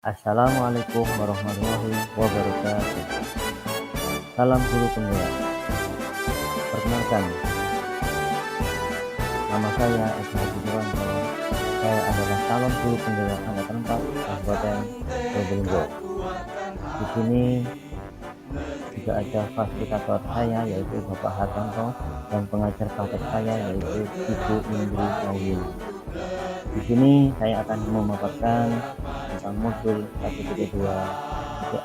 Assalamualaikum warahmatullahi wabarakatuh. Salam guru penggerak. Perkenalkan, nama saya Eka Hadi. Saya adalah calon guru penggerak angkatan 4 Kabupaten Probolinggo. Di sini juga ada fasilitator saya yaitu Bapak Hartanto dan pengajar praktek saya yaitu Ibu Indri Maulin. Di sini saya akan memaparkan tentang modul 1.2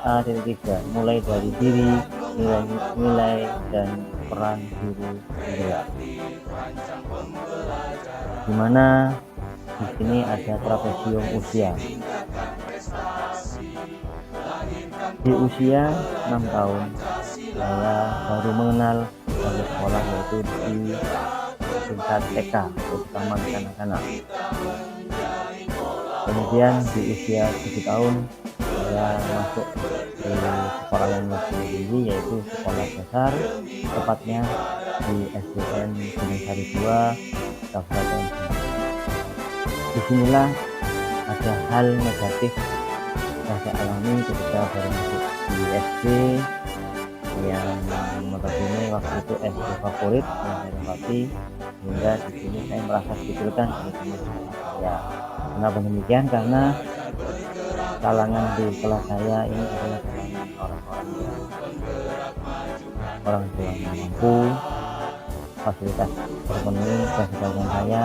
A.3 mulai dari diri, nilai dan peran guru penggerak. Di mana di sini ada trapesium usia. Di usia 6 tahun saya baru mengenal dari sekolah yaitu di tingkat TK atau taman kanak-kanak. Kemudian di usia 7 tahun saya masuk di sekolah yang lebih tinggi yaitu sekolah dasar, tepatnya di SDN Gunung Sari 2 Kabupaten. Disinilah ada hal negatif yang saya alami ketika baru masuk di SD yang notabene waktu itu SD favorit yang saya tempati, sehingga di sini saya merasa dikucilkan oleh teman-teman saya. Kenapa demikian? Karena kalangan di kelas saya ini adalah kalangan orang tua mampu, fasilitas terpenuhi, dan sedangkan saya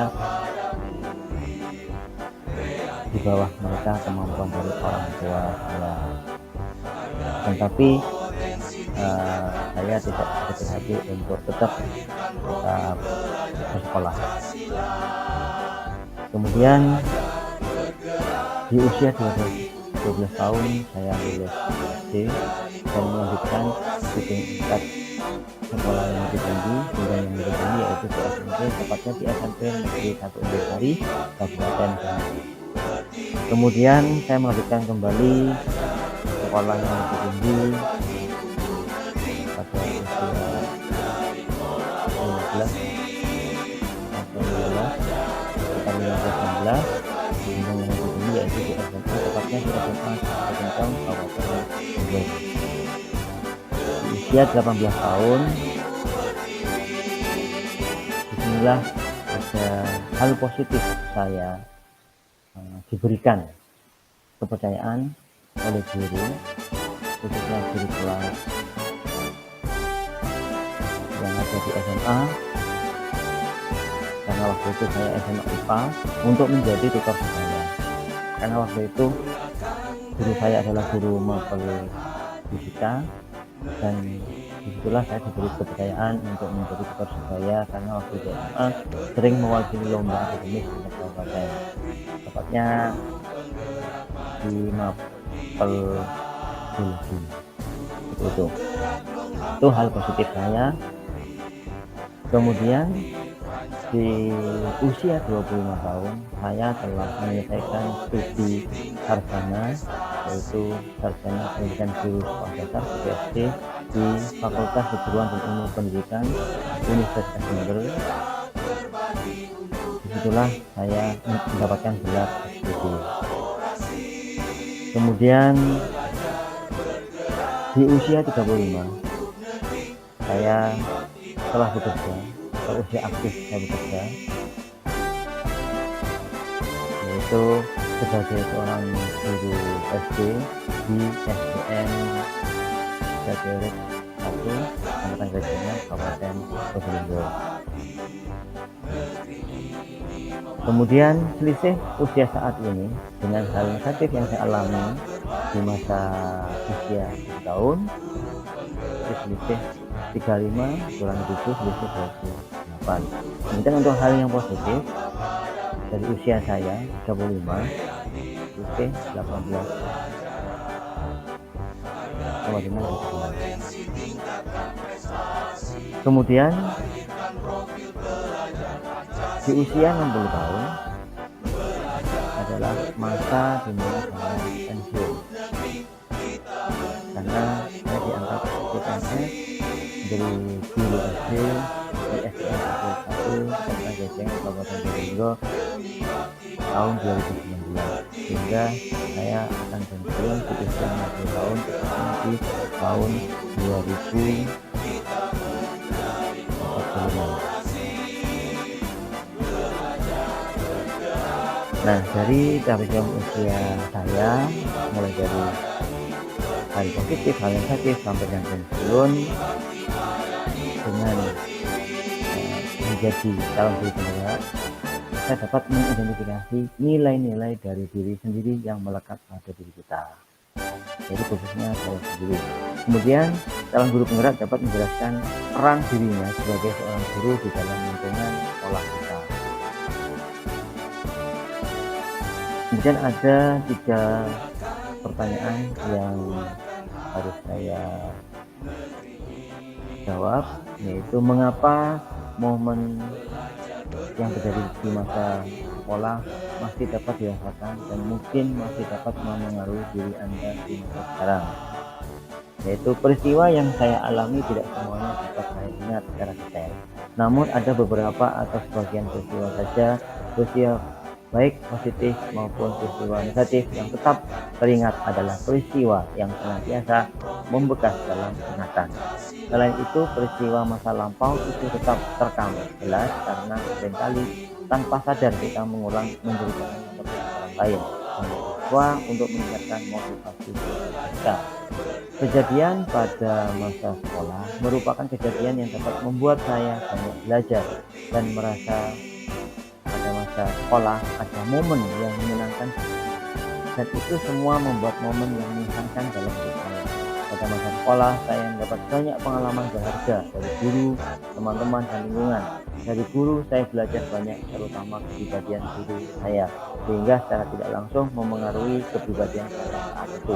di bawah mereka kemampuan dari orang tua saya. Dan tapi saya tidak berkecil hati untuk tetap bersekolah. Kemudian di usia 12 tahun saya lulus SD dan melanjutkan di tingkat sekolah yang lebih tinggi, yang lebih tinggi yaitu di SMP, tepatnya di SMP Negeri 1 Indrasari Kabupaten Bandung. Kemudian saya melanjutkan kembali sekolah yang lebih tinggi pada usia 15 atau 16 sekitar 15-16, yang lebih tinggi yaitu di SMA, tepatnya di SMA Kencang Kabupaten Bogor. Di usia 18 tahun disinilah ada hal positif saya diberikan kepercayaan oleh guru, khususnya guru kelas yang ada di SMA, karena waktu itu saya SMA IPA, untuk menjadi tutor saya. Karena waktu itu guru saya adalah guru mapel fisika, dan disitulah saya diberi kepercayaan untuk menjadi tutor saya, karena waktu itu SMA sering mewakili lomba akademis di kabupaten, tepatnya di mapel biologi. Itu hal positif saya. Kemudian di usia 25 tahun saya telah menyelesaikan studi sarjana, yaitu sarjana pendidikan guru sekolah dasar (SD) di Fakultas Keguruan dan Ilmu Pendidikan Universitas Jember. Disitulah saya mendapatkan gelar studi. Kemudian di usia 35 saya telah bekerja, atau usia aktif saya bekerja, yaitu sebagai seorang guru SD di SDN Jatiurip 1 Kecamatan Gajahnya Kabupaten Probolinggo. Kemudian selisih usia saat ini dengan hal negatif yang saya alami di masa usia 7 tahun, selisih 35 kurang 7 selisih 28. Kemudian untuk hal yang positif dari usia saya 35 selisih 18 sama dengan 29. Kemudian di usia 60 tahun adalah masa di mana saya pensiun, karena saya diangkat PNS dari guru SD di SDN 1 Kecamatan Gajeng Kabupaten Probolinggo tahun 2019. sehingga saya akan pensiun di usia 50 tahun tepatnya di tahun 2045. Nah, dari jam usia saya mulai dari hal positif, hal negatif sampai dengan pensiun dengan menjadi calon guru penggerak, saya dapat mengidentifikasi nilai-nilai dari diri sendiri yang melekat pada diri kita, jadi khususnya saya sendiri. Kemudian calon guru penggerak dapat menjelaskan peran dirinya sebagai seorang guru di dalam lingkungan sekolah kita. Kemudian ada 3 pertanyaan yang harus saya jawab, yaitu mengapa momen yang terjadi di masa sekolah masih dapat dirasakan dan mungkin masih dapat memengaruhi diri Anda di masa sekarang. Yaitu peristiwa yang saya alami tidak semuanya dapat saya ingat secara detail, namun ada beberapa atau sebagian peristiwa saja, peristiwa baik positif maupun peristiwa negatif yang tetap teringat adalah peristiwa yang senantiasa membekas dalam ingatan. Selain itu, peristiwa masa lampau itu tetap terekam jelas karena seringkali tanpa sadar kita mengulang menceritakan kepada orang lain untuk meningkatkan motivasi kita. Kejadian pada masa sekolah merupakan kejadian yang dapat membuat saya banyak belajar dan merasa pada masa sekolah ada momen yang menyenangkan, dan itu semua membuat momen yang menyenangkan dalam hidup saya. Pada masa sekolah saya mendapat banyak pengalaman berharga dari guru, teman-teman, dan lingkungan. Dari guru saya belajar banyak, terutama kepribadian guru saya, sehingga secara tidak langsung memengaruhi kepribadian saya saat itu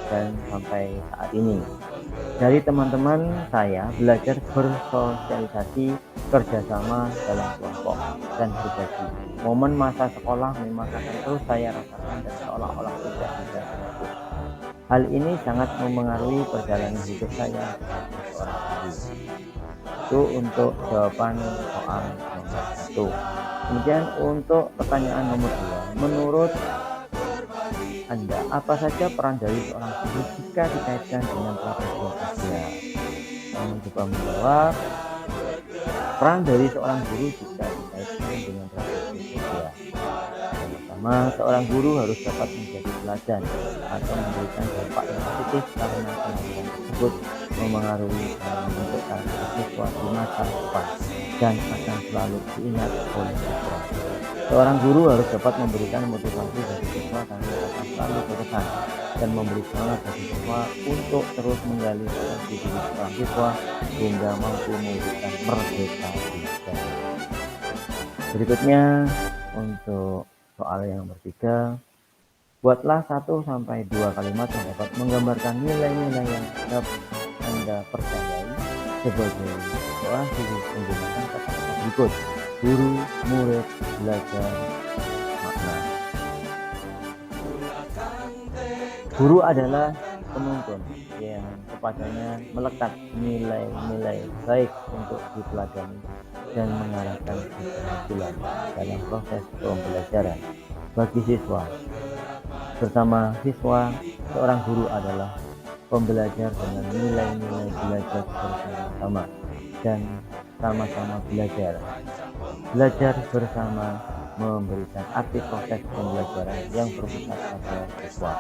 dan sampai saat ini. Dari teman-teman saya belajar bersosialisasi, kerjasama dalam kelompok, dan berbagi. Momen masa sekolah memang akan terus saya rasakan dan seolah-olah tidak bisa terhapus. Hal ini sangat memengaruhi perjalanan hidup saya sebagai seorang guru. Itu untuk jawaban soal nomor 1. Kemudian untuk pertanyaan nomor 2, menurut Anda apa saja peran dari seorang guru jika dikaitkan dengan profesi kerja? Saya mencoba menjawab, peran dari seorang guru jika dikaitkan dengan profesi kerja. Yang pertama, seorang guru harus dapat menjadi teladan atau memberikan dampak yang positif karena pendidikan tersebut memengaruhi dan membentuk karakter siswa di masa depan dan akan selalu diingat oleh siswa. Seorang guru harus dapat memberikan motivasi bagi siswa karena akan selalu berkesan dan memberi semangat bagi siswa untuk terus menggali potensi diri seorang siswa hingga mampu mewujudkan merdeka belajar. Berikutnya untuk soal yang bertiga, buatlah 1-2 kalimat yang dapat menggambarkan nilai-nilai yang dapat Anda percayai sebagai seorang guru menggunakan kata-kata berikut: guru, murid, belajar, makna. Guru adalah penuntun yang kepadanya melekat nilai-nilai baik untuk diteladani dan mengarahkan keberhasilan dalam proses pembelajaran bagi siswa. Bersama siswa, seorang guru adalah pembelajar dengan nilai-nilai belajar bersama-sama dan sama-sama belajar. Belajar bersama memberikan arti proses pembelajaran yang berpusat pada siswa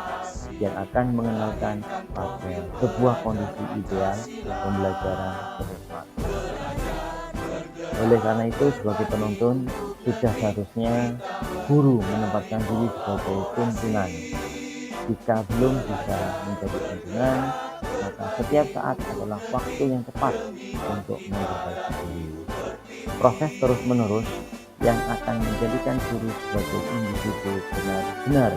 yang akan mengenalkan pada sebuah kondisi ideal pembelajaran bermanfaat. Oleh karena itu, sebagai penuntun, sudah seharusnya guru menempatkan diri sebagai tuntunan. Jika belum bisa menjadi tuntunan, maka setiap saat adalah waktu yang tepat untuk memperbaiki diri. Proses terus-menerus yang akan menjadikan guru sebagai individu benar-benar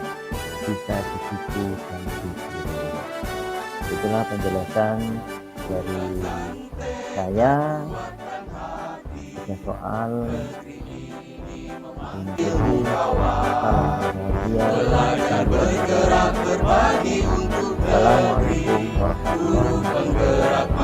bisa dididik dan diberi. Itulah penjelasan dari saya pada soal Assalamualaikum warahmatullahi wabarakatuh.